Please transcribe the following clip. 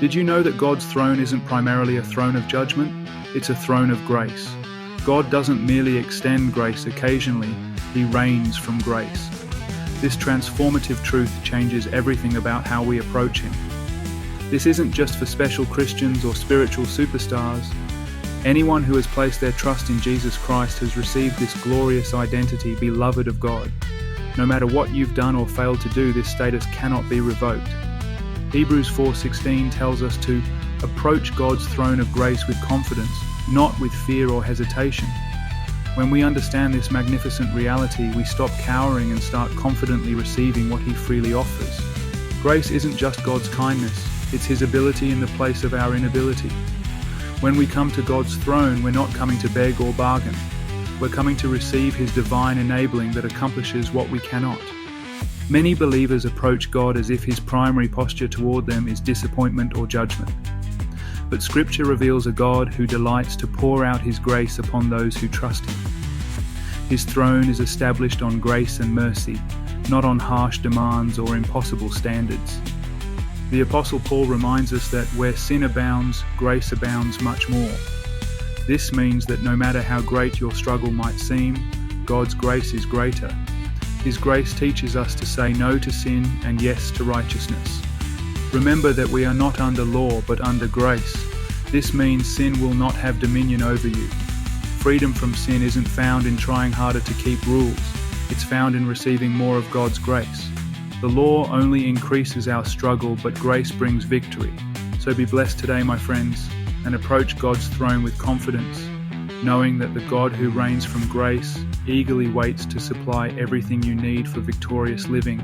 Did you know that God's throne isn't primarily a throne of judgment? It's a throne of grace. God doesn't merely extend grace occasionally, He reigns from grace. This transformative truth changes everything about how we approach Him. This isn't just for special Christians or spiritual superstars. Anyone who has placed their trust in Jesus Christ has received this glorious identity, beloved of God. No matter what you've done or failed to do, this status cannot be revoked. Hebrews 4:16 tells us to approach God's throne of grace with confidence, not with fear or hesitation. When we understand this magnificent reality, we stop cowering and start confidently receiving what He freely offers. Grace isn't just God's kindness, it's His ability in the place of our inability. When we come to God's throne, we're not coming to beg or bargain. We're coming to receive His divine enabling that accomplishes what we cannot. Many believers approach God as if His primary posture toward them is disappointment or judgment. But Scripture reveals a God who delights to pour out His grace upon those who trust Him. His throne is established on grace and mercy, not on harsh demands or impossible standards. The Apostle Paul reminds us that where sin abounds, grace abounds much more. This means that no matter how great your struggle might seem, God's grace is greater. His grace teaches us to say no to sin and yes to righteousness. Remember that we are not under law but under grace. This means sin will not have dominion over you. Freedom from sin isn't found in trying harder to keep rules. It's found in receiving more of God's grace. The law only increases our struggle, but grace brings victory. So be blessed today, my friends, and approach God's throne with confidence, knowing that the God who reigns from grace eagerly waits to supply everything you need for victorious living